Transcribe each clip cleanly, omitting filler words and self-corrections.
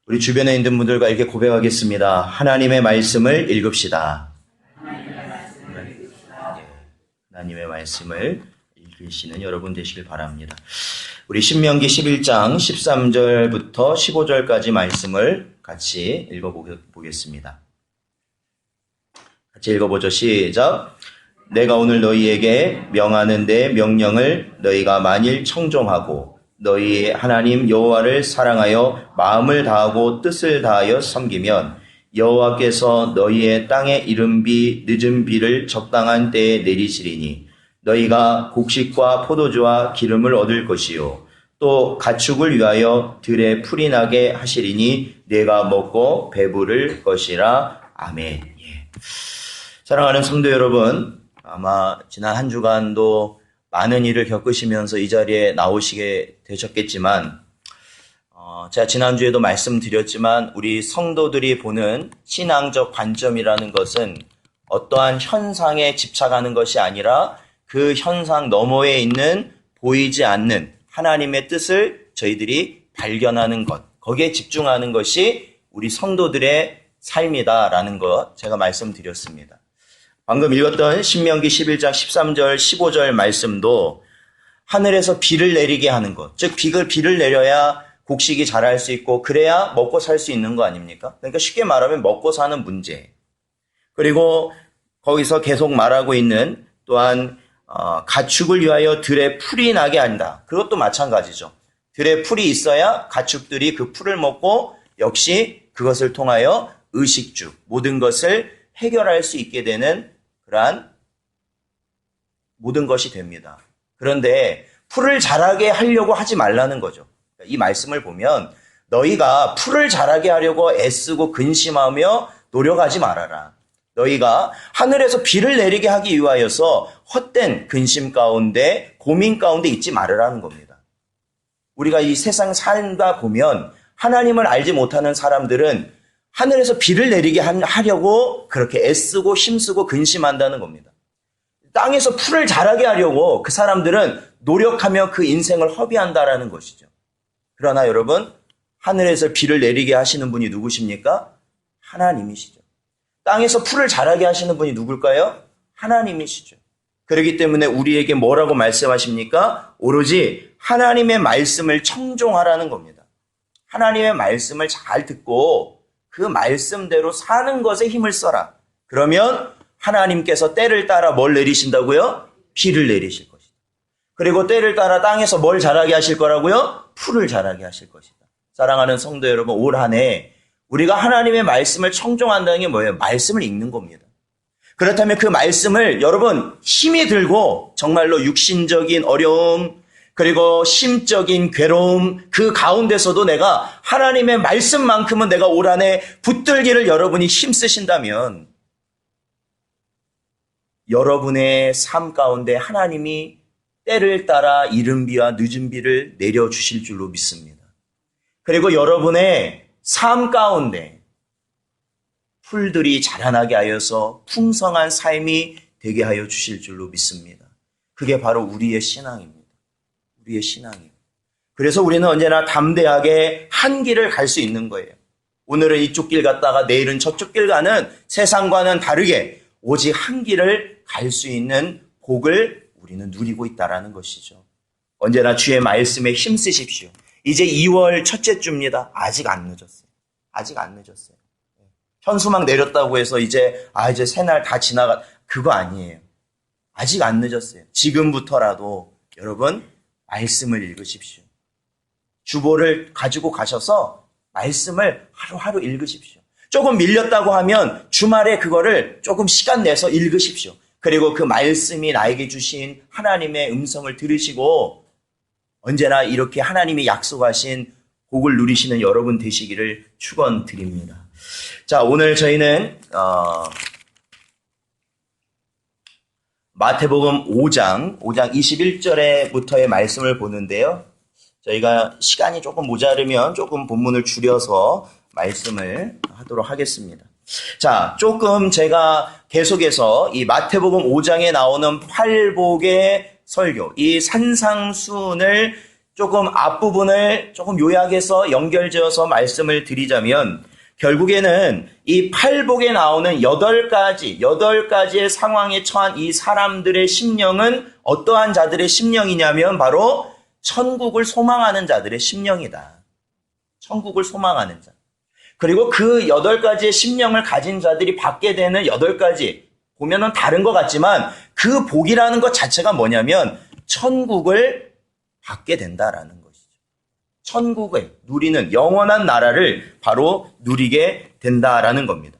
우리 주변에 있는 분들과 이렇게 고백하겠습니다. 하나님의 말씀을 읽읍시다. 하나님의 말씀을 읽으시는 여러분 되시길 바랍니다. 우리 신명기 11장 13절부터 15절까지 말씀을 같이 읽어보겠습니다. 같이 읽어보죠. 시작. 내가 오늘 너희에게 명하는 내 명령을 너희가 만일 청종하고 너희 하나님 여호와를 사랑하여 마음을 다하고 뜻을 다하여 섬기면 여호와께서 너희의 땅에 이른 비 늦은 비를 적당한 때에 내리시리니 너희가 곡식과 포도주와 기름을 얻을 것이요 또 가축을 위하여 들에 풀이 나게 하시리니 내가 먹고 배부를 것이라. 아멘. 사랑하는 성도 여러분, 아마 지난 한 주간도 많은 일을 겪으시면서 이 자리에 나오시게 되셨겠지만 제가 지난주에도 말씀드렸지만 우리 성도들이 보는 신앙적 관점이라는 것은 어떠한 현상에 집착하는 것이 아니라 그 현상 너머에 있는 보이지 않는 하나님의 뜻을 저희들이 발견하는 것, 거기에 집중하는 것이 우리 성도들의 삶이다라는 것 제가 말씀드렸습니다. 방금 읽었던 신명기 11장 13절 15절 말씀도 하늘에서 비를 내리게 하는 것, 즉 비를 내려야 곡식이 자랄 수 있고 그래야 먹고 살 수 있는 거 아닙니까? 그러니까 쉽게 말하면 먹고 사는 문제. 그리고 거기서 계속 말하고 있는 또한 가축을 위하여 들에 풀이 나게 한다. 그것도 마찬가지죠. 들에 풀이 있어야 가축들이 그 풀을 먹고 역시 그것을 통하여 의식주, 모든 것을 해결할 수 있게 되는 그러한 모든 것이 됩니다. 그런데 풀을 자라게 하려고 하지 말라는 거죠. 이 말씀을 보면 너희가 풀을 자라게 하려고 애쓰고 근심하며 노력하지 말아라. 너희가 하늘에서 비를 내리게 하기 위하여서 헛된 근심 가운데 고민 가운데 있지 말으라는 겁니다. 우리가 이 세상 살다 보면 하나님을 알지 못하는 사람들은 하늘에서 비를 내리게 하려고 그렇게 애쓰고 힘쓰고 근심한다는 겁니다. 땅에서 풀을 자라게 하려고 그 사람들은 노력하며 그 인생을 허비한다라는 것이죠. 그러나 여러분, 하늘에서 비를 내리게 하시는 분이 누구십니까? 하나님이시죠. 땅에서 풀을 자라게 하시는 분이 누굴까요? 하나님이시죠. 그렇기 때문에 우리에게 뭐라고 말씀하십니까? 오로지 하나님의 말씀을 청종하라는 겁니다. 하나님의 말씀을 잘 듣고 그 말씀대로 사는 것에 힘을 써라. 그러면 하나님께서 때를 따라 뭘 내리신다고요? 비를 내리실 것이다. 그리고 때를 따라 땅에서 뭘 자라게 하실 거라고요? 풀을 자라게 하실 것이다. 사랑하는 성도 여러분, 올 한 해 우리가 하나님의 말씀을 청종한다는 게 뭐예요? 말씀을 읽는 겁니다. 그렇다면 그 말씀을 여러분 힘이 들고 정말로 육신적인 어려움 그리고 심적인 괴로움 그 가운데서도 내가 하나님의 말씀만큼은 내가 올 한 해 붙들기를 여러분이 힘쓰신다면 여러분의 삶 가운데 하나님이 때를 따라 이른 비와 늦은 비를 내려주실 줄로 믿습니다. 그리고 여러분의 삶 가운데 풀들이 자라나게 하여서 풍성한 삶이 되게 하여 주실 줄로 믿습니다. 그게 바로 우리의 신앙입니다. 우리의 신앙입니다. 그래서 우리는 언제나 담대하게 한 길을 갈 수 있는 거예요. 오늘은 이쪽 길 갔다가 내일은 저쪽 길 가는 세상과는 다르게 오직 한 길을 갈 수 있는 복을 우리는 누리고 있다는 것이죠. 언제나 주의 말씀에 힘쓰십시오. 이제 2월 첫째 주입니다. 아직 안 늦었어요. 아직 안 늦었어요. 현수막 내렸다고 해서 이제 새날 다 지나가 그거 아니에요. 아직 안 늦었어요. 지금부터라도 여러분 말씀을 읽으십시오. 주보를 가지고 가셔서 말씀을 하루하루 읽으십시오. 조금 밀렸다고 하면 주말에 그거를 조금 시간 내서 읽으십시오. 그리고 그 말씀이 나에게 주신 하나님의 음성을 들으시고 언제나 이렇게 하나님이 약속하신 복을 누리시는 여러분 되시기를 축원드립니다. 자, 오늘 저희는 마태복음 5장 21절에부터의 말씀을 보는데요. 저희가 시간이 조금 모자르면 조금 본문을 줄여서 말씀을 하도록 하겠습니다. 자, 조금 제가 계속해서 이 마태복음 5장에 나오는 팔복의 설교, 이 산상수훈을 조금 앞부분을 조금 요약해서 연결지어서 말씀을 드리자면 결국에는 이 팔복에 나오는 8가지의 상황에 처한 이 사람들의 심령은 어떠한 자들의 심령이냐면 바로 천국을 소망하는 자들의 심령이다. 천국을 소망하는 자. 그리고 그 8가지의 심령을 가진 자들이 받게 되는 8가지, 보면은 다른 것 같지만 그 복이라는 것 자체가 뭐냐면 천국을 받게 된다라는 것이죠. 천국을 누리는 영원한 나라를 바로 누리게 된다라는 겁니다.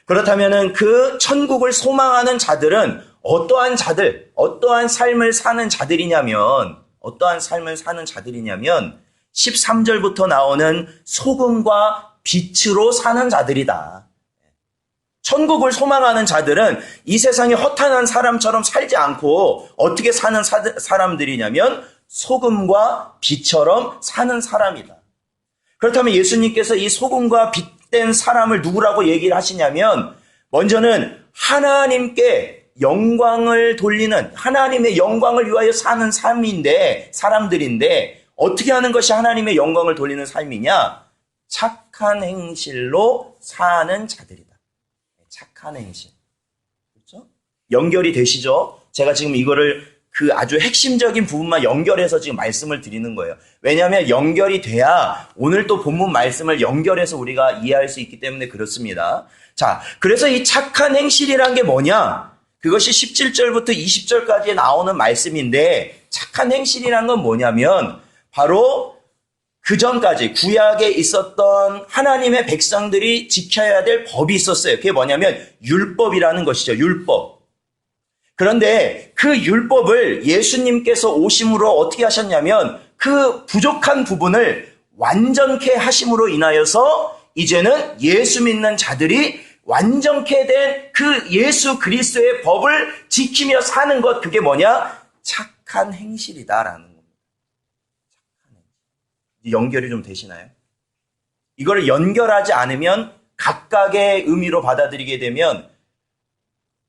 그렇다면은 그 천국을 소망하는 자들은 어떠한 자들, 어떠한 삶을 사는 자들이냐면 13절부터 나오는 소금과 빛으로 사는 자들이다. 천국을 소망하는 자들은 이 세상에 허탄한 사람처럼 살지 않고 어떻게 사는 사람들이냐면 소금과 빛처럼 사는 사람이다. 그렇다면 예수님께서 이 소금과 빛된 사람을 누구라고 얘기를 하시냐면 먼저는 하나님께 영광을 돌리는, 하나님의 영광을 위하여 사는 사람들인데 어떻게 하는 것이 하나님의 영광을 돌리는 삶이냐? 착한 행실로 사는 자들이다. 착한 행실. 그렇죠? 연결이 되시죠? 제가 지금 이거를 그 아주 핵심적인 부분만 연결해서 지금 말씀을 드리는 거예요. 왜냐하면 연결이 돼야 오늘 또 본문 말씀을 연결해서 우리가 이해할 수 있기 때문에 그렇습니다. 자, 그래서 이 착한 행실이란 게 뭐냐? 그것이 17절부터 20절까지 나오는 말씀인데 착한 행실이란 건 뭐냐면 바로 그 전까지 구약에 있었던 하나님의 백성들이 지켜야 될 법이 있었어요. 그게 뭐냐면 율법이라는 것이죠. 율법. 그런데 그 율법을 예수님께서 오심으로 어떻게 하셨냐면 그 부족한 부분을 완전케 하심으로 인하여서 이제는 예수 믿는 자들이 완전케 된 그 예수 그리스도의 법을 지키며 사는 것, 그게 뭐냐? 착한 행실이다라는 겁니다. 연결이 좀 되시나요? 이걸 연결하지 않으면 각각의 의미로 받아들이게 되면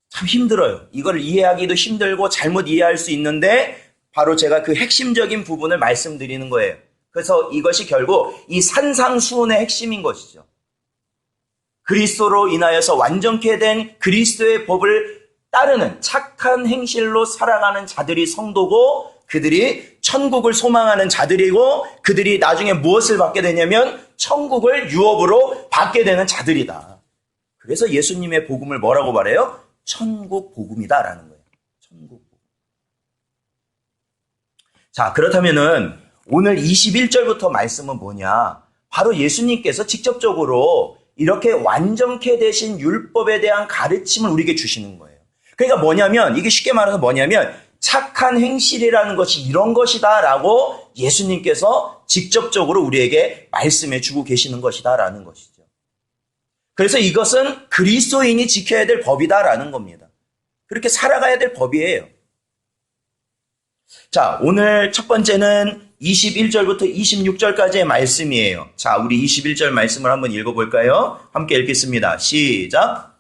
참 힘들어요. 이걸 이해하기도 힘들고 잘못 이해할 수 있는데 바로 제가 그 핵심적인 부분을 말씀드리는 거예요. 그래서 이것이 결국 이 산상수훈의 핵심인 것이죠. 그리스도로 인하여서 완전케 된 그리스도의 법을 따르는 착한 행실로 살아가는 자들이 성도고 그들이 천국을 소망하는 자들이고 그들이 나중에 무엇을 받게 되냐면 천국을 유업으로 받게 되는 자들이다. 그래서 예수님의 복음을 뭐라고 말해요? 천국 복음이다라는 거예요. 천국 복음. 자, 그렇다면은 오늘 21절부터 말씀은 뭐냐? 바로 예수님께서 직접적으로 이렇게 완전케 되신 율법에 대한 가르침을 우리에게 주시는 거예요. 그러니까 뭐냐면 이게 쉽게 말해서 뭐냐면 착한 행실이라는 것이 이런 것이다 라고 예수님께서 직접적으로 우리에게 말씀해 주고 계시는 것이다 라는 것이죠. 그래서 이것은 그리스도인이 지켜야 될 법이다 라는 겁니다. 그렇게 살아가야 될 법이에요. 자, 오늘 첫 번째는 21절부터 26절까지의 말씀이에요. 자, 우리 21절 말씀을 한번 읽어볼까요? 함께 읽겠습니다. 시작.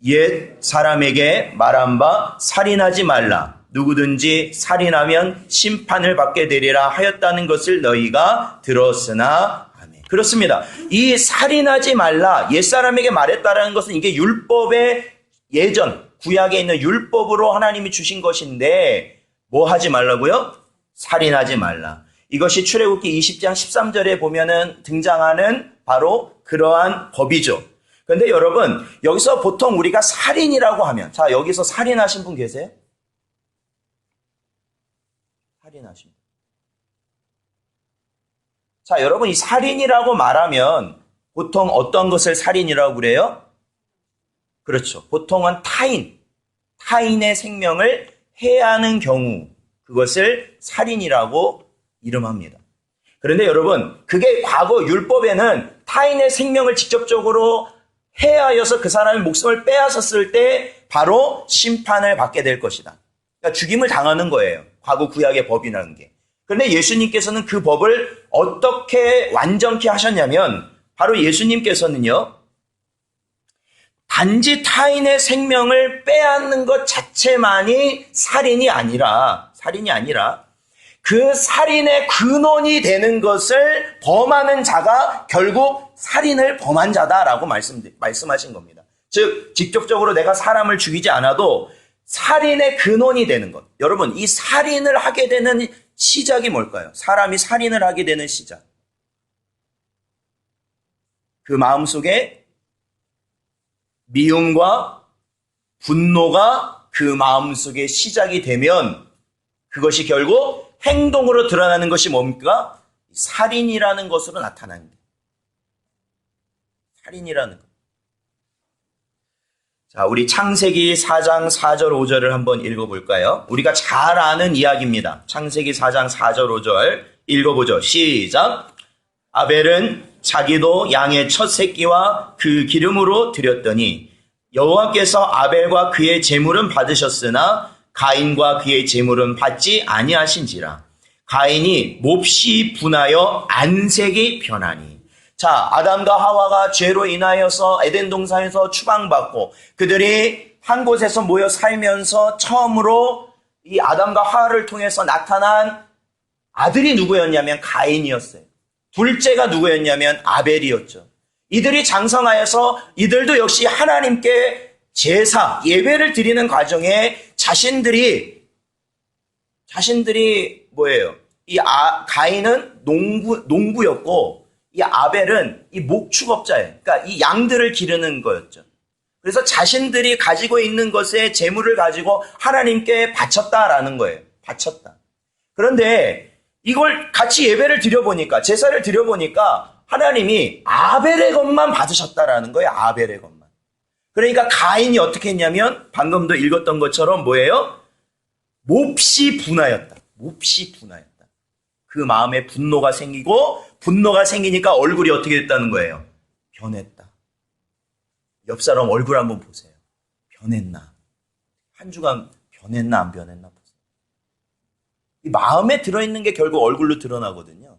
옛 사람에게 말한 바 살인하지 말라. 누구든지 살인하면 심판을 받게 되리라 하였다는 것을 너희가 들었으나. 아멘. 그렇습니다. 이 살인하지 말라, 옛사람에게 말했다라는 것은 이게 율법의 예전, 구약에 있는 율법으로 하나님이 주신 것인데 뭐 하지 말라고요? 살인하지 말라. 이것이 출애굽기 20장 13절에 보면은 등장하는 바로 그러한 법이죠. 그런데 여러분, 여기서 보통 우리가 살인이라고 하면, 자, 여기서 살인하신 분 계세요? 살인하신 분. 자, 여러분, 이 살인이라고 말하면 보통 어떤 것을 살인이라고 그래요? 그렇죠. 보통은 타인의 생명을 해하는 경우, 그것을 살인이라고 이름합니다. 그런데 여러분, 그게 과거 율법에는 타인의 생명을 직접적으로 해하여서 그 사람의 목숨을 빼앗았을 때 바로 심판을 받게 될 것이다. 그러니까 죽임을 당하는 거예요. 과거 구약의 법이라는 게. 그런데 예수님께서는 그 법을 어떻게 완전케 하셨냐면 바로 예수님께서는요, 단지 타인의 생명을 빼앗는 것 자체만이 살인이 아니라 그 살인의 근원이 되는 것을 범하는 자가 결국 살인을 범한 자다라고 말씀하신 겁니다. 즉 직접적으로 내가 사람을 죽이지 않아도 살인의 근원이 되는 것. 여러분, 이 살인을 하게 되는 시작이 뭘까요? 사람이 살인을 하게 되는 시작. 그 마음속에 미움과 분노가 그 마음속에 시작이 되면 그것이 결국 행동으로 드러나는 것이 뭡니까? 살인이라는 것으로 나타납니다. 살인이라는 것. 자, 우리 창세기 4장 4절 5절을 한번 읽어볼까요? 우리가 잘 아는 이야기입니다. 창세기 4장 4절 5절 읽어보죠. 시작. 아벨은 자기도 양의 첫 새끼와 그 기름으로 드렸더니 여호와께서 아벨과 그의 제물은 받으셨으나 가인과 그의 제물은 받지 아니하신지라. 가인이 몹시 분하여 안색이 변하니. 자, 아담과 하와가 죄로 인하여서 에덴 동산에서 추방받고 그들이 한 곳에서 모여 살면서 처음으로 이 아담과 하와를 통해서 나타난 아들이 누구였냐면 가인이었어요. 둘째가 누구였냐면 아벨이었죠. 이들이 장성하여서 이들도 역시 하나님께 제사, 예배를 드리는 과정에 자신들이 뭐예요? 가인은 농부였고 이 아벨은 이 목축업자예요. 그러니까 이 양들을 기르는 거였죠. 그래서 자신들이 가지고 있는 것에 재물을 가지고 하나님께 바쳤다라는 거예요. 바쳤다. 그런데 이걸 같이 예배를 드려보니까, 제사를 드려보니까 하나님이 아벨의 것만 받으셨다라는 거예요. 아벨의 것만. 그러니까 가인이 어떻게 했냐면 방금도 읽었던 것처럼 뭐예요? 몹시 분하였다. 몹시 분하였다. 그 마음에 분노가 생기고 분노가 생기니까 얼굴이 어떻게 됐다는 거예요? 변했다. 옆 사람 얼굴 한번 보세요. 변했나? 한 주간 변했나 안 변했나 보세요. 이 마음에 들어있는 게 결국 얼굴로 드러나거든요.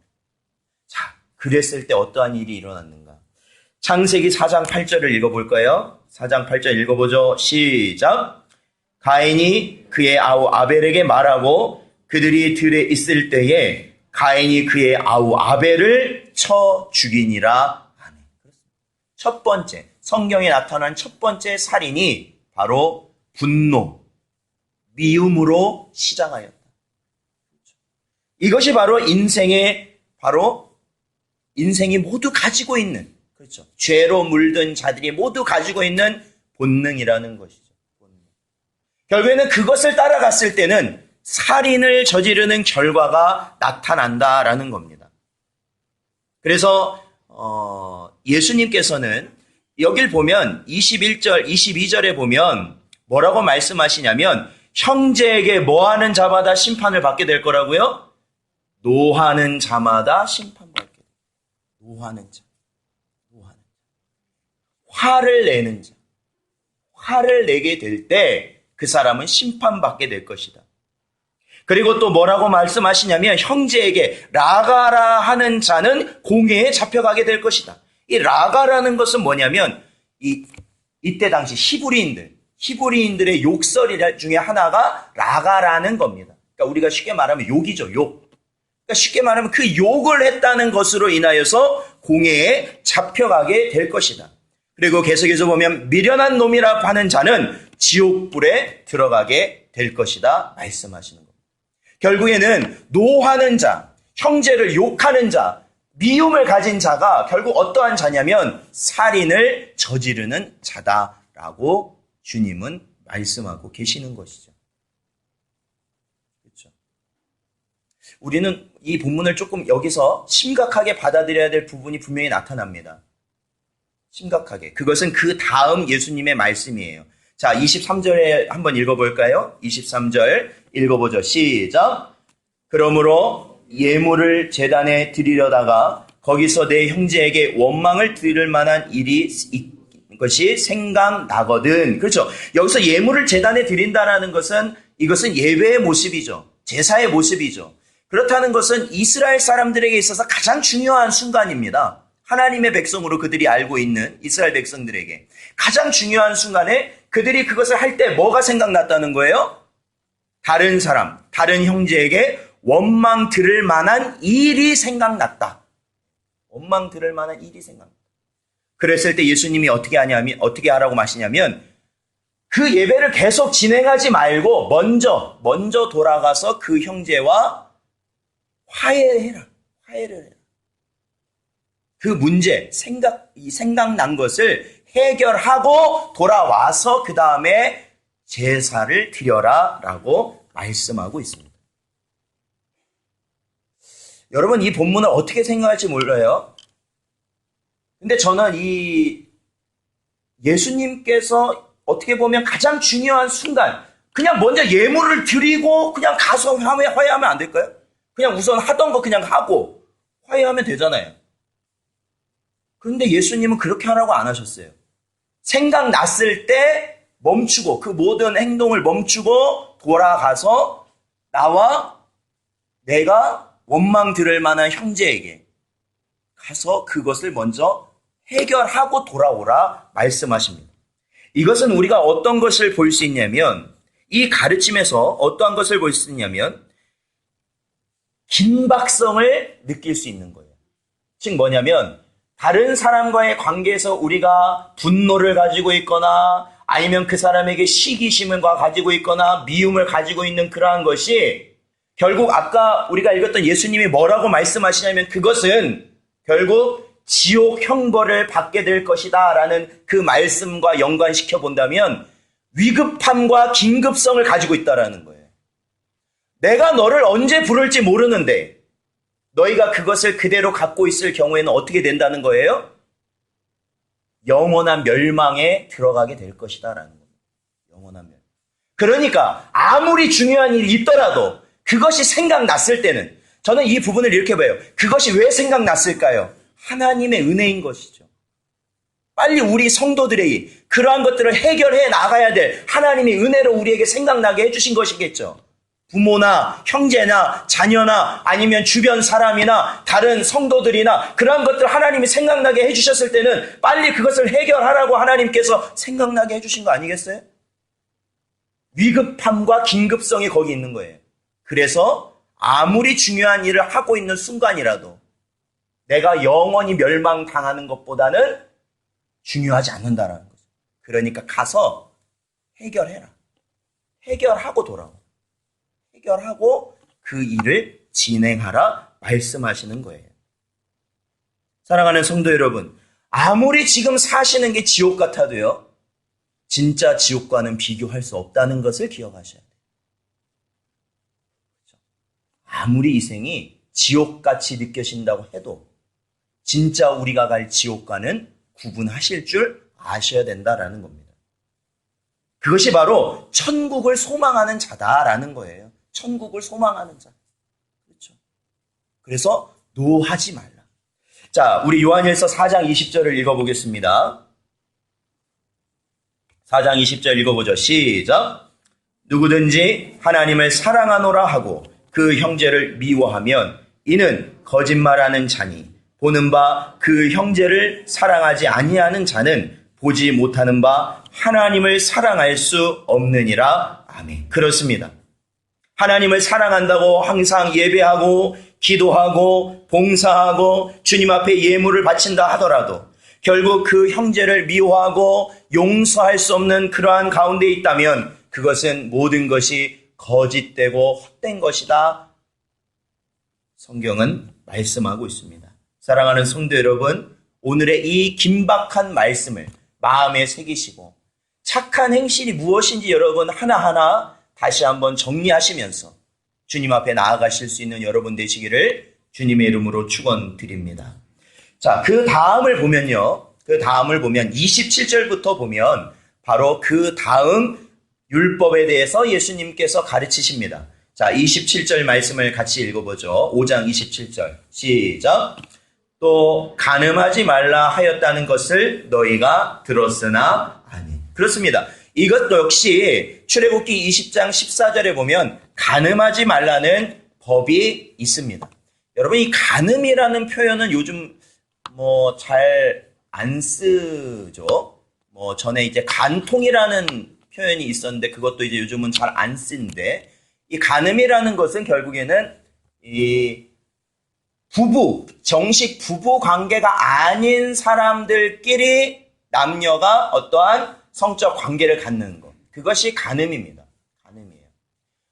자, 그랬을 때 어떠한 일이 일어났는가? 창세기 4장 8절을 읽어볼까요? 4장 8절 읽어보죠. 시작. 가인이 그의 아우 아벨에게 말하고 그들이 들에 있을 때에 가인이 그의 아우 아벨을 쳐 죽이니라 하네. 첫 번째, 성경에 나타난 첫 번째 살인이 바로 분노, 미움으로 시작하였다. 이것이 바로 인생이 모두 가지고 있는, 그렇죠. 죄로 물든 자들이 모두 가지고 있는 본능이라는 것이죠. 본능. 결국에는 그것을 따라갔을 때는 살인을 저지르는 결과가 나타난다라는 겁니다. 그래서 예수님께서는 여길 보면 21절, 22절에 보면 뭐라고 말씀하시냐면 형제에게 뭐하는 자마다 심판을 받게 될 거라고요? 노하는 자마다 심판받게 돼. 노하는 자. 화를 내는 자. 화를 내게 될 때 그 사람은 심판받게 될 것이다. 그리고 또 뭐라고 말씀하시냐면 형제에게 라가라 하는 자는 공회에 잡혀가게 될 것이다. 이 라가라는 것은 뭐냐면 이때 당시 히브리인들의 욕설 중에 하나가 라가라는 겁니다. 그러니까 우리가 쉽게 말하면 욕이죠, 욕. 그러니까 쉽게 말하면 그 욕을 했다는 것으로 인하여서 공회에 잡혀가게 될 것이다. 그리고 계속해서 보면 미련한 놈이라 하는 자는 지옥불에 들어가게 될 것이다 말씀하시는 겁니다. 결국에는 노하는 자, 형제를 욕하는 자, 미움을 가진 자가 결국 어떠한 자냐면 살인을 저지르는 자다라고 주님은 말씀하고 계시는 것이죠. 그렇죠? 우리는 이 본문을 조금 여기서 심각하게 받아들여야 될 부분이 분명히 나타납니다. 심각하게. 그것은 그 다음 예수님의 말씀이에요. 자, 23절에 한번 읽어볼까요? 23절 읽어보죠. 시작. 그러므로 예물을 제단에 드리려다가 거기서 내 형제에게 원망을 들을 만한 일이 것이 생각나거든. 그렇죠. 여기서 예물을 제단에 드린다는 것은 이것은 예배의 모습이죠. 제사의 모습이죠. 그렇다는 것은 이스라엘 사람들에게 있어서 가장 중요한 순간입니다. 하나님의 백성으로 그들이 알고 있는 이스라엘 백성들에게 가장 중요한 순간에 그들이 그것을 할 때 뭐가 생각났다는 거예요? 다른 사람, 다른 형제에게 원망 들을 만한 일이 생각났다. 원망 들을 만한 일이 생각났다. 그랬을 때 예수님이 어떻게 하라고 마시냐면 그 예배를 계속 진행하지 말고 먼저 돌아가서 그 형제와 화해를 해라. 그 문제, 생각난 것을 해결하고 돌아와서 그 다음에 제사를 드려라 라고 말씀하고 있습니다. 여러분 이 본문을 어떻게 생각할지 몰라요. 근데 저는 이 예수님께서 어떻게 보면 가장 중요한 순간 그냥 먼저 예물을 드리고 그냥 가서 화해하면 안 될까요? 그냥 우선 하던 거 그냥 하고 화해하면 되잖아요. 그런데 예수님은 그렇게 하라고 안 하셨어요. 생각났을 때 멈추고 그 모든 행동을 멈추고 돌아가서 나와 내가 원망 들을 만한 형제에게 가서 그것을 먼저 해결하고 돌아오라 말씀하십니다. 이것은 우리가 어떤 것을 볼 수 있냐면 이 가르침에서 어떠한 것을 볼 수 있냐면 긴박성을 느낄 수 있는 거예요. 즉 뭐냐면 다른 사람과의 관계에서 우리가 분노를 가지고 있거나 아니면 그 사람에게 시기심을 가지고 있거나 미움을 가지고 있는 그러한 것이 결국 아까 우리가 읽었던 예수님이 뭐라고 말씀하시냐면 그것은 결국 지옥 형벌을 받게 될 것이다 라는 그 말씀과 연관시켜 본다면 위급함과 긴급성을 가지고 있다라는 거예요. 내가 너를 언제 부를지 모르는데 너희가 그것을 그대로 갖고 있을 경우에는 어떻게 된다는 거예요? 영원한 멸망에 들어가게 될 것이다 라는 거예요. 영원한 멸망. 그러니까 아무리 중요한 일이 있더라도 그것이 생각났을 때는 저는 이 부분을 이렇게 봐요. 그것이 왜 생각났을까요? 하나님의 은혜인 것이죠. 빨리 우리 성도들에게 그러한 것들을 해결해 나가야 될 하나님의 은혜로 우리에게 생각나게 해주신 것이겠죠. 부모나 형제나 자녀나 아니면 주변 사람이나 다른 성도들이나 그러한 것들 하나님이 생각나게 해주셨을 때는 빨리 그것을 해결하라고 하나님께서 생각나게 해주신 거 아니겠어요? 위급함과 긴급성이 거기 있는 거예요. 그래서 아무리 중요한 일을 하고 있는 순간이라도 내가 영원히 멸망당하는 것보다는 중요하지 않는다라는 거죠. 그러니까 가서 해결해라. 해결하고 돌아오. 해결하고 그 일을 진행하라 말씀하시는 거예요. 사랑하는 성도 여러분, 아무리 지금 사시는 게 지옥 같아도요, 진짜 지옥과는 비교할 수 없다는 것을 기억하셔야 돼요. 아무리 이 생이 지옥같이 느껴진다고 해도 진짜 우리가 갈 지옥과는 구분하실 줄 아셔야 된다라는 겁니다. 그것이 바로 천국을 소망하는 자다라는 거예요. 천국을 소망하는 자. 그렇죠. 그래서 노하지 말라. 자, 우리 요한일서 4장 20절을 읽어보겠습니다. 4장 20절 읽어보죠. 시작. 누구든지 하나님을 사랑하노라 하고 그 형제를 미워하면 이는 거짓말하는 자니 보는 바 그 형제를 사랑하지 아니하는 자는 보지 못하는 바 하나님을 사랑할 수 없느니라. 아멘. 그렇습니다. 하나님을 사랑한다고 항상 예배하고 기도하고 봉사하고 주님 앞에 예물을 바친다 하더라도 결국 그 형제를 미워하고 용서할 수 없는 그러한 가운데 있다면 그것은 모든 것이 거짓되고 헛된 것이다. 성경은 말씀하고 있습니다. 사랑하는 성도 여러분, 오늘의 이 긴박한 말씀을 마음에 새기시고 착한 행실이 무엇인지 여러분 하나하나 다시 한번 정리하시면서 주님 앞에 나아가실 수 있는 여러분 되시기를 주님의 이름으로 축원드립니다. 자, 그 다음을 보면 27절부터 보면 바로 그 다음 율법에 대해서 예수님께서 가르치십니다. 자, 27절 말씀을 같이 읽어보죠. 5장 27절 시작. 또 간음하지 말라 하였다는 것을 너희가 들었으나 아니. 그렇습니다. 이것도 역시 출애굽기 20장 14절에 보면 간음하지 말라는 법이 있습니다. 여러분, 이 간음이라는 표현은 요즘 잘 안 쓰죠. 전에 이제 간통이라는 표현이 있었는데 그것도 이제 요즘은 잘 안 쓰는데 이 간음이라는 것은 결국에는 이 정식 부부 관계가 아닌 사람들끼리 남녀가 어떠한 성적 관계를 갖는 것. 그것이 간음입니다. 간음이에요.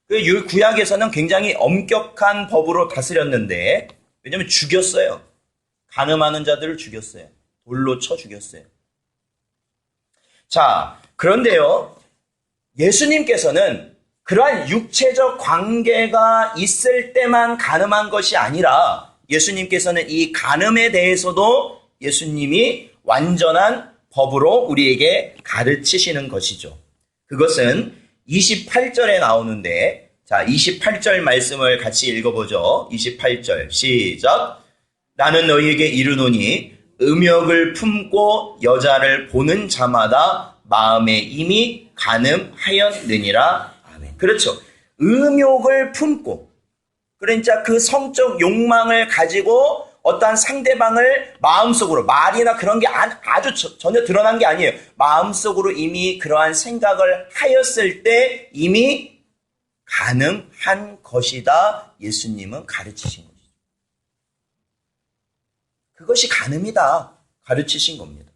그 구약에서는 굉장히 엄격한 법으로 다스렸는데, 왜냐면 죽였어요. 간음하는 자들을 죽였어요. 돌로 쳐 죽였어요. 자, 그런데요, 예수님께서는 그러한 육체적 관계가 있을 때만 간음한 것이 아니라 예수님께서는 이 간음에 대해서도 예수님이 완전한 법으로 우리에게 가르치시는 것이죠. 그것은 28절에 나오는데, 자, 28절 말씀을 같이 읽어보죠. 28절 시작. 나는 너희에게 이르노니 음욕을 품고 여자를 보는 자마다 마음에 이미 간음하였느니라. 아멘. 그렇죠. 음욕을 품고, 그러니까 그 성적 욕망을 가지고 어떠한 상대방을 마음속으로, 말이나 그런 게 아주 전혀 드러난 게 아니에요. 마음속으로 이미 그러한 생각을 하였을 때 이미 간음한 것이다. 예수님은 가르치신 것이죠. 그것이 간음이다. 가르치신 겁니다.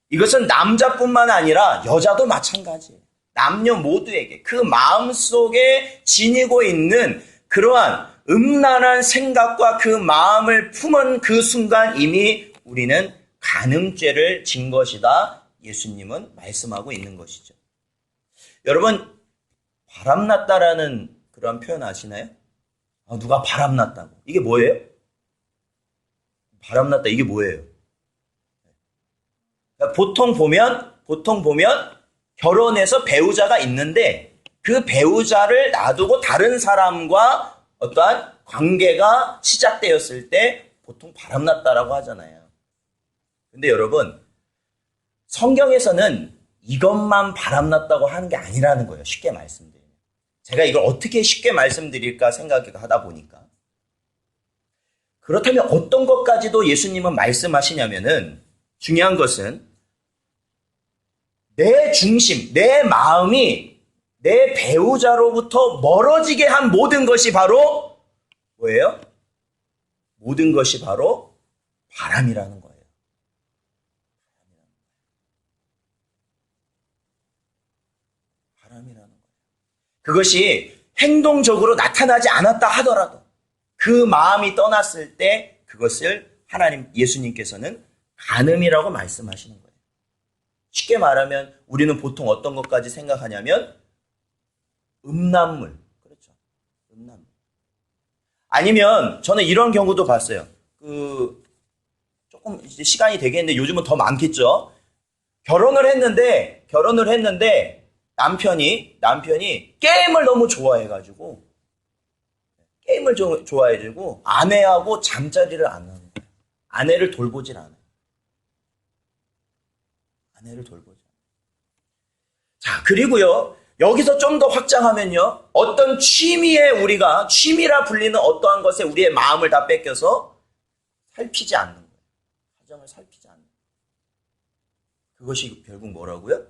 이것은 남자뿐만 아니라 여자도 마찬가지예요. 남녀 모두에게 그 마음속에 지니고 있는 그러한 음란한 생각과 그 마음을 품은 그 순간 이미 우리는 간음죄를 진 것이다. 예수님은 말씀하고 있는 것이죠. 여러분, 바람났다라는 그런 표현 아시나요? 누가 바람났다고. 이게 뭐예요? 바람났다, 이게 뭐예요? 보통 보면 결혼해서 배우자가 있는데 그 배우자를 놔두고 다른 사람과 어떠한 관계가 시작되었을 때 보통 바람났다라고 하잖아요. 근데 여러분, 성경에서는 이것만 바람났다고 하는 게 아니라는 거예요. 쉽게 말씀드리면. 제가 이걸 어떻게 쉽게 말씀드릴까 생각하다 보니까. 그렇다면 어떤 것까지도 예수님은 말씀하시냐면은 중요한 것은 내 중심, 내 마음이 내 배우자로부터 멀어지게 한 모든 것이 바로 뭐예요? 모든 것이 바로 바람이라는 거예요. 바람이라는 거예요. 그것이 행동적으로 나타나지 않았다 하더라도 그 마음이 떠났을 때 그것을 예수님께서는 간음이라고 말씀하시는 거예요. 쉽게 말하면 우리는 보통 어떤 것까지 생각하냐면 음란물. 그렇죠. 음란물. 아니면 저는 이런 경우도 봤어요. 조금 이제 시간이 되겠는데 요즘은 더 많겠죠. 결혼을 했는데 남편이 게임을 너무 좋아해가지고 아내하고 잠자리를 안 하는 거예요. 아내를 돌보질 않아요. 자, 그리고요, 여기서 좀 더 확장하면요, 어떤 취미라 불리는 어떠한 것에 우리의 마음을 다 뺏겨서 살피지 않는 거예요. 가정을 살피지 않는 거예요. 그것이 결국 뭐라고요?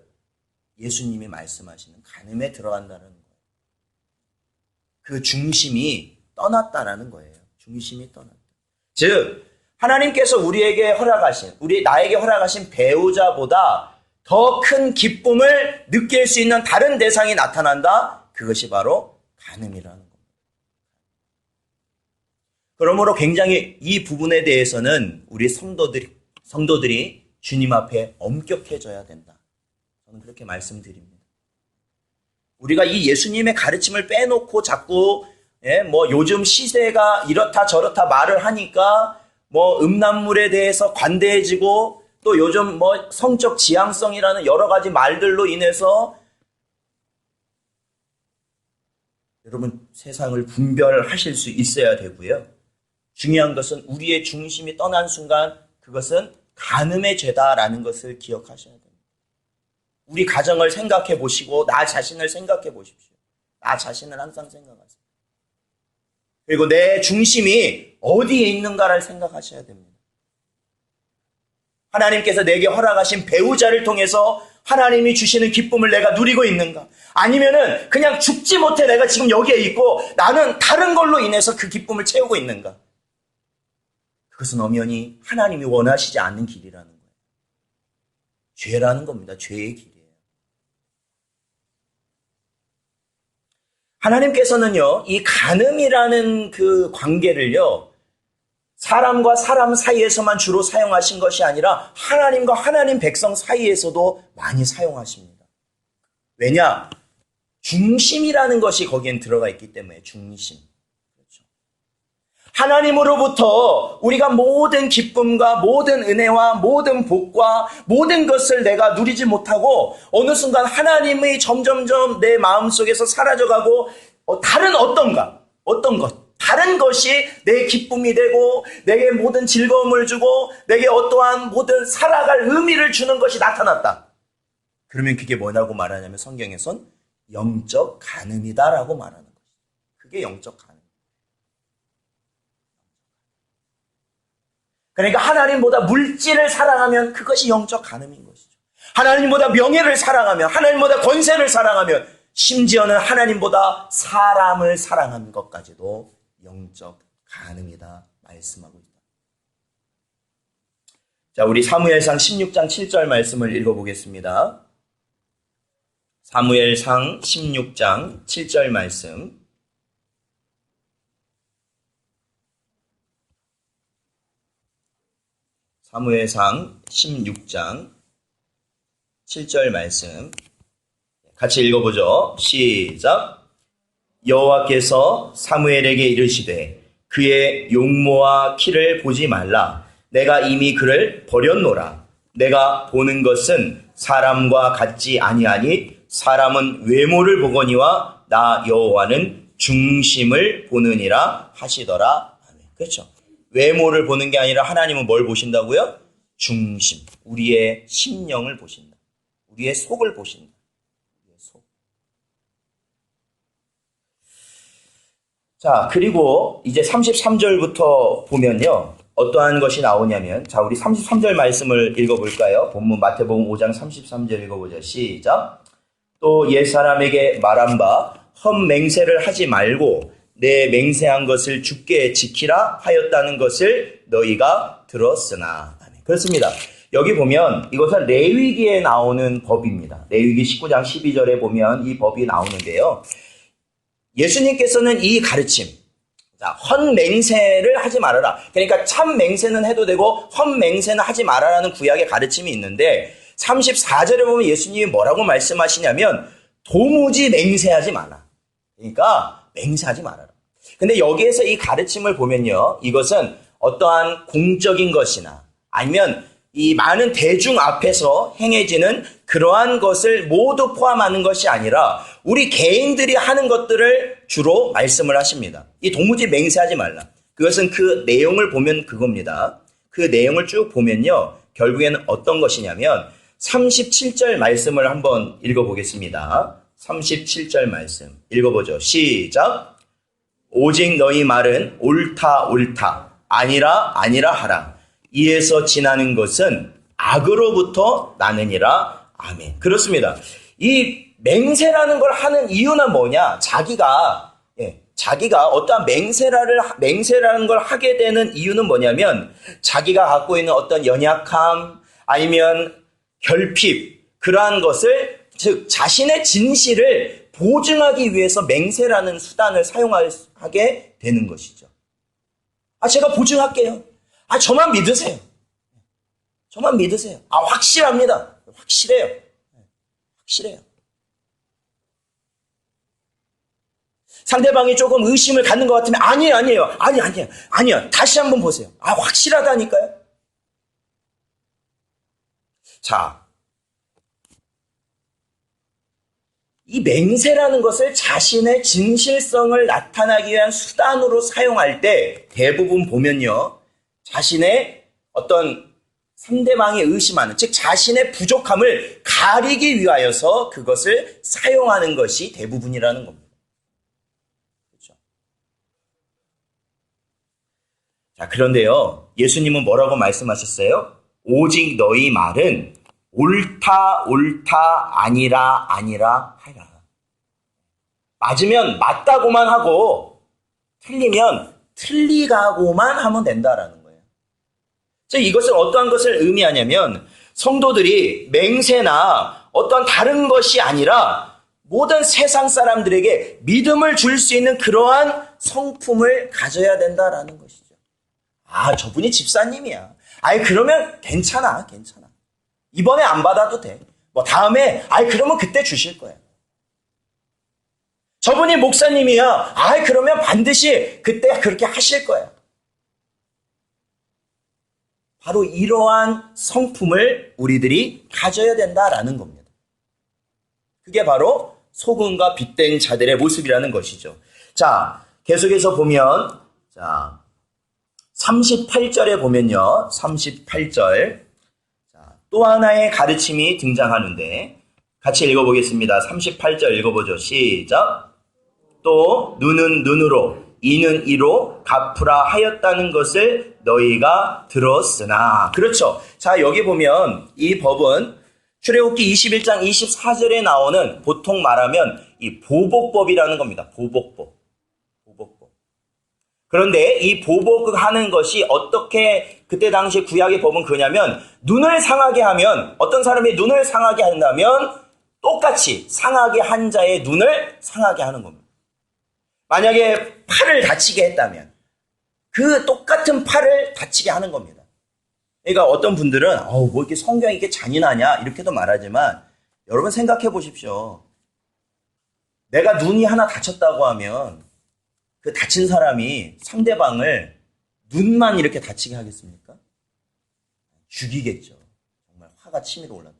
예수님이 말씀하시는 간음에 들어간다는 거예요. 그 중심이 떠났다라는 거예요. 중심이 떠났다. 즉, 하나님께서 나에게 허락하신 배우자보다 더 큰 기쁨을 느낄 수 있는 다른 대상이 나타난다. 그것이 바로 간음이라는 겁니다. 그러므로 굉장히 이 부분에 대해서는 우리 성도들이 주님 앞에 엄격해져야 된다. 저는 그렇게 말씀드립니다. 우리가 이 예수님의 가르침을 빼놓고 자꾸 요즘 시세가 이렇다 저렇다 말을 하니까 음란물에 대해서 관대해지고 또 요즘 성적 지향성이라는 여러 가지 말들로 인해서 여러분 세상을 분별하실 수 있어야 되고요. 중요한 것은 우리의 중심이 떠난 순간 그것은 간음의 죄다라는 것을 기억하셔야 됩니다. 우리 가정을 생각해 보시고 나 자신을 생각해 보십시오. 나 자신을 항상 생각하세요. 그리고 내 중심이 어디에 있는가를 생각하셔야 됩니다. 하나님께서 내게 허락하신 배우자를 통해서 하나님이 주시는 기쁨을 내가 누리고 있는가? 아니면은 그냥 죽지 못해 내가 지금 여기에 있고 나는 다른 걸로 인해서 그 기쁨을 채우고 있는가? 그것은 엄연히 하나님이 원하시지 않는 길이라는 거예요. 죄라는 겁니다. 죄의 길이에요. 하나님께서는요, 이 간음이라는 그 관계를요, 사람과 사람 사이에서만 주로 사용하신 것이 아니라 하나님과 하나님 백성 사이에서도 많이 사용하십니다. 왜냐? 중심이라는 것이 거기엔 들어가 있기 때문에 중심. 그렇죠. 하나님으로부터 우리가 모든 기쁨과 모든 은혜와 모든 복과 모든 것을 내가 누리지 못하고 어느 순간 하나님의 점점점 내 마음속에서 사라져가고 다른 어떤 것, 다른 것이 내 기쁨이 되고 내게 모든 즐거움을 주고 내게 어떠한 모든 살아갈 의미를 주는 것이 나타났다. 그러면 그게 뭐라고 말하냐면 성경에선 영적 간음이다라고 말하는 것이죠. 그게 영적 간음. 그러니까 하나님보다 물질을 사랑하면 그것이 영적 간음인 것이죠. 하나님보다 명예를 사랑하면, 하나님보다 권세를 사랑하면, 심지어는 하나님보다 사람을 사랑하는 것까지도 영적 간음이다 말씀하고 있다. 자, 우리 사무엘상 16장 7절 말씀을 읽어보겠습니다. 사무엘상 16장 7절 말씀. 사무엘상 16장 7절 말씀 같이 읽어보죠. 시작. 여호와께서 사무엘에게 이르시되 그의 용모와 키를 보지 말라. 내가 이미 그를 버렸노라. 내가 보는 것은 사람과 같지 아니하니 사람은 외모를 보거니와 나 여호와는 중심을 보느니라 하시더라. 아멘. 그렇죠. 외모를 보는 게 아니라 하나님은 뭘 보신다고요? 중심. 우리의 심령을 보신다. 우리의 속을 보신다. 우리의 속. 자, 그리고 이제 33절부터 보면요. 어떠한 것이 나오냐면, 자, 우리 33절 말씀을 읽어볼까요? 본문 마태복음 5장 33절 읽어보죠. 시작. 또 옛사람에게 말한 바 헛맹세를 하지 말고 내 맹세한 것을 주께 지키라 하였다는 것을 너희가 들었으나. 그렇습니다. 여기 보면 이것은 레위기에 나오는 법입니다. 레위기 19장 12절에 보면 이 법이 나오는데요. 예수님께서는 이 가르침, 자, 헛맹세를 하지 말아라. 그러니까 참 맹세는 해도 되고 헛맹세는 하지 말아라는 구약의 가르침이 있는데 34절에 보면 예수님이 뭐라고 말씀하시냐면 도무지 맹세하지 마라. 그러니까 맹세하지 말아라. 근데 여기에서 이 가르침을 보면요. 이것은 어떠한 공적인 것이나 아니면 이 많은 대중 앞에서 행해지는 그러한 것을 모두 포함하는 것이 아니라 우리 개인들이 하는 것들을 주로 말씀을 하십니다. 이 도무지 맹세하지 말라. 그것은 그 내용을 보면 그겁니다. 그 내용을 쭉 보면요. 결국에는 어떤 것이냐면 37절 말씀을 한번 읽어보겠습니다. 37절 말씀 읽어보죠. 시작. 오직 너희 말은 옳다 옳다 아니라 아니라 하라. 이에서 지나는 것은 악으로부터 나느니라. 아멘. 그렇습니다. 이 맹세라는 걸 하는 이유는 뭐냐? 자기가 어떠한 맹세라는 걸 하게 되는 이유는 뭐냐면 자기가 갖고 있는 어떤 연약함 아니면 결핍 그러한 것을 즉 자신의 진실을 보증하기 위해서 맹세라는 수단을 사용하게 되는 것이죠. 제가 보증할게요. 저만 믿으세요. 저만 믿으세요. 확실합니다. 확실해요. 확실해요. 상대방이 조금 의심을 갖는 것 같으면 아니에요. 다시 한번 보세요. 확실하다니까요. 자, 이 맹세라는 것을 자신의 진실성을 나타나기 위한 수단으로 사용할 때 대부분 보면요. 자신의 어떤 상대방이 의심하는, 즉 자신의 부족함을 가리기 위하여서 그것을 사용하는 것이 대부분이라는 겁니다. 그렇죠? 자, 그런데요. 예수님은 뭐라고 말씀하셨어요? 오직 너희 말은 옳다, 아니라 하라. 맞으면 맞다고만 하고, 틀리면 틀리가고만 하면 된다라는 거예요. 이것은 어떠한 것을 의미하냐면, 성도들이 맹세나 어떤 다른 것이 아니라 모든 세상 사람들에게 믿음을 줄 수 있는 그러한 성품을 가져야 된다라는 것이죠. 저분이 집사님이야. 그러면 괜찮아. 이번에 안 받아도 돼. 다음에, 그러면 그때 주실 거야. 저분이 목사님이야. 그러면 반드시 그때 그렇게 하실 거야. 바로 이러한 성품을 우리들이 가져야 된다라는 겁니다. 그게 바로 소금과 빛된 자들의 모습이라는 것이죠. 자, 계속해서 보면, 38절에 보면요. 38절. 또 하나의 가르침이 등장하는데, 같이 읽어보겠습니다. 38절 읽어보죠. 시작. 또 눈은 눈으로, 이는 이로 갚으라 하였다는 것을 너희가 들었으나. 그렇죠. 자, 여기 보면 이 법은 출애굽기 21장 24절에 나오는, 보통 말하면 이 보복법이라는 겁니다. 보복법. 그런데 이 보복하는 것이 어떻게 그때 당시 구약의 법은 그냐면, 눈을 상하게 하면, 어떤 사람이 눈을 상하게 한다면 똑같이 상하게 한 자의 눈을 상하게 하는 겁니다. 만약에 팔을 다치게 했다면 그 똑같은 팔을 다치게 하는 겁니다. 그러니까 어떤 분들은 뭐 이렇게 성경이 이렇게 잔인하냐 이렇게도 말하지만, 여러분 생각해 보십시오. 내가 눈이 하나 다쳤다고 하면 그 다친 사람이 상대방을 눈만 이렇게 다치게 하겠습니까? 죽이겠죠. 정말 화가 치밀어 올랐다.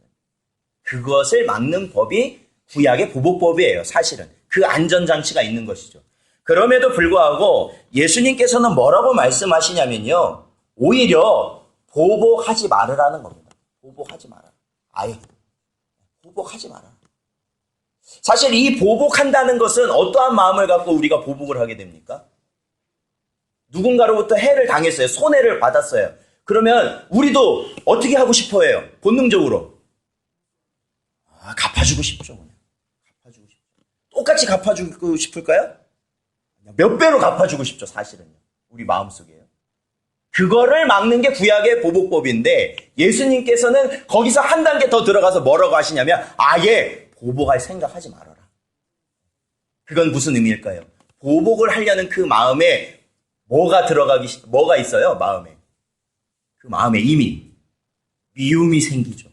그것을 막는 법이 구약의 보복법이에요. 사실은 그 안전장치가 있는 것이죠. 그럼에도 불구하고 예수님께서는 뭐라고 말씀하시냐면요, 오히려 보복하지 말으라는 겁니다. 보복하지 마라. 보복하지 마라. 사실 이 보복한다는 것은 어떠한 마음을 갖고 우리가 보복을 하게 됩니까? 누군가로부터 해를 당했어요. 손해를 받았어요. 그러면 우리도 어떻게 하고 싶어 해요? 본능적으로. 갚아주고 싶죠. 갚아주고 싶죠. 똑같이 갚아주고 싶을까요? 몇 배로 갚아주고 싶죠, 사실은요. 우리 마음속에요. 그거를 막는 게 구약의 보복법인데, 예수님께서는 거기서 한 단계 더 들어가서 뭐라고 하시냐면, 아예 보복할 생각하지 말아라. 그건 무슨 의미일까요? 보복을 하려는 그 마음에 뭐가 있어요? 마음에. 그 마음에 이미 미움이 생기죠.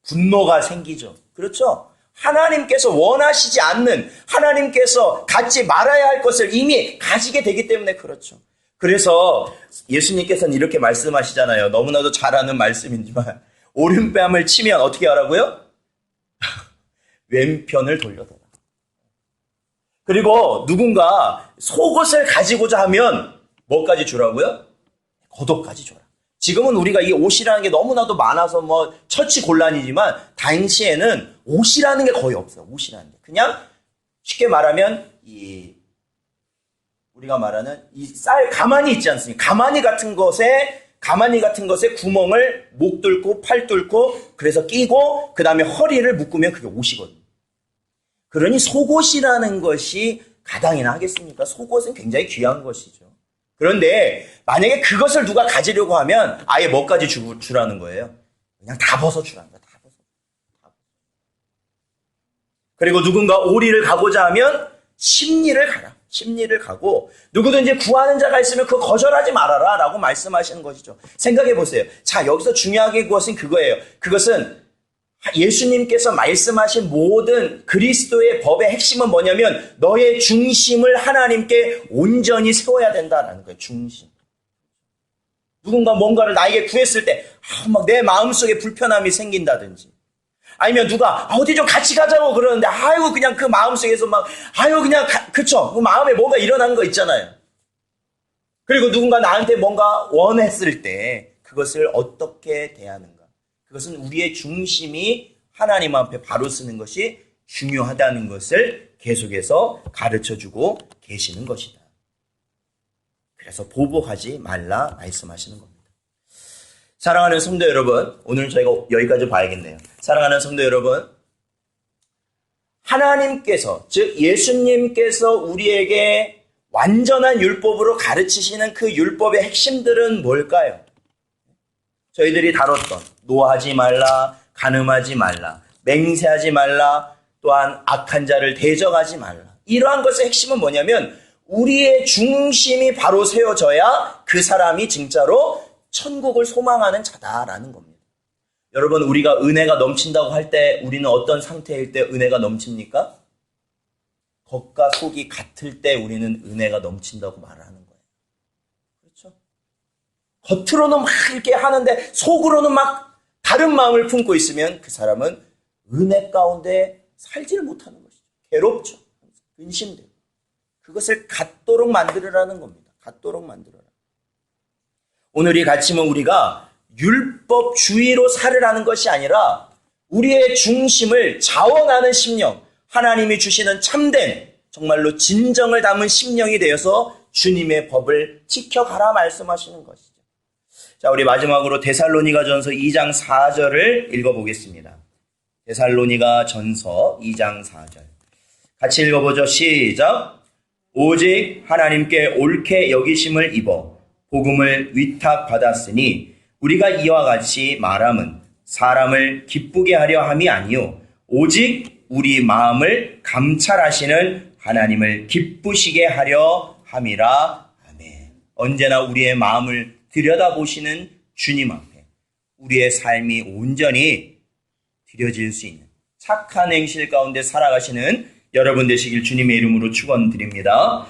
분노가 생기죠. 그렇죠? 하나님께서 원하시지 않는, 하나님께서 갖지 말아야 할 것을 이미 가지게 되기 때문에 그렇죠. 그래서 예수님께서는 이렇게 말씀하시잖아요. 너무나도 잘 아는 말씀이지만, 오른뺨을 치면 어떻게 하라고요? 왼편을 돌려대라. 그리고 누군가 속옷을 가지고자 하면 뭐까지 주라고요? 겉옷까지 줘라. 지금은 우리가 이 옷이라는 게 너무나도 많아서 처치곤란이지만, 당시에는 옷이라는 게 거의 없어요. 옷이라는 게. 그냥 쉽게 말하면 우리가 말하는 가마니 있지 않습니까? 가마니 같은 것에 구멍을 목 뚫고 팔 뚫고 그래서 끼고 그 다음에 허리를 묶으면 그게 옷이거든요. 그러니 속옷이라는 것이 가당이나 하겠습니까? 속옷은 굉장히 귀한 것이죠. 그런데 만약에 그것을 누가 가지려고 하면 아예 뭐까지 주라는 거예요? 그냥 다 벗어주라는 거예요. 다 벗어. 그리고 누군가 오리를 가고자 하면 십리를 가라. 십리를 가고, 누구든지 구하는 자가 있으면 그거 거절하지 말아라 라고 말씀하시는 것이죠. 생각해 보세요. 자, 여기서 중요하게 그것은 그거예요. 그것은 예수님께서 말씀하신 모든 그리스도의 법의 핵심은 뭐냐면, 너의 중심을 하나님께 온전히 세워야 된다는 거예요. 중심. 누군가 뭔가를 나에게 구했을 때 막 내 마음속에 불편함이 생긴다든지, 아니면 누가 어디 좀 같이 가자고 그러는데 그냥 그 마음속에서 그쵸? 그 마음에 뭔가 일어나는 거 있잖아요. 그리고 누군가 나한테 뭔가 원했을 때 그것을 어떻게 대하는가, 그것은 우리의 중심이 하나님 앞에 바로 쓰는 것이 중요하다는 것을 계속해서 가르쳐주고 계시는 것이다. 그래서 보복하지 말라 말씀하시는 겁니다. 사랑하는 성도 여러분, 오늘 저희가 여기까지 봐야겠네요. 사랑하는 성도 여러분, 하나님께서, 즉 예수님께서 우리에게 완전한 율법으로 가르치시는 그 율법의 핵심들은 뭘까요? 저희들이 다뤘던 노하지 말라, 간음하지 말라, 맹세하지 말라, 또한 악한 자를 대적하지 말라. 이러한 것의 핵심은 뭐냐면 우리의 중심이 바로 세워져야 그 사람이 진짜로 천국을 소망하는 자다라는 겁니다. 여러분, 우리가 은혜가 넘친다고 할 때 우리는 어떤 상태일 때 은혜가 넘칩니까? 겉과 속이 같을 때 우리는 은혜가 넘친다고 말하는 거예요. 그렇죠? 겉으로는 막 이렇게 하는데 속으로는 막 다른 마음을 품고 있으면 그 사람은 은혜 가운데 살지를 못하는 것이죠. 괴롭죠. 근심되고. 그것을 갖도록 만들으라는 겁니다. 갖도록 만들어라. 오늘 이 가르침은 우리가 율법주의로 살으라는 것이 아니라 우리의 중심을 자원하는 심령, 하나님이 주시는 참된 정말로 진정을 담은 심령이 되어서 주님의 법을 지켜가라 말씀하시는 것이죠. 자, 우리 마지막으로 데살로니가전서 2장 4절을 읽어보겠습니다. 데살로니가전서 2장 4절. 같이 읽어보죠. 시작. 오직 하나님께 옳게 여기심을 입어 복음을 위탁받았으니 우리가 이와 같이 말함은 사람을 기쁘게 하려 함이 아니요 오직 우리 마음을 감찰하시는 하나님을 기쁘시게 하려 함이라. 아멘. 언제나 우리의 마음을 들여다보시는 주님 앞에 우리의 삶이 온전히 드려질 수 있는 착한 행실 가운데 살아가시는 여러분 되시길 주님의 이름으로 축원드립니다.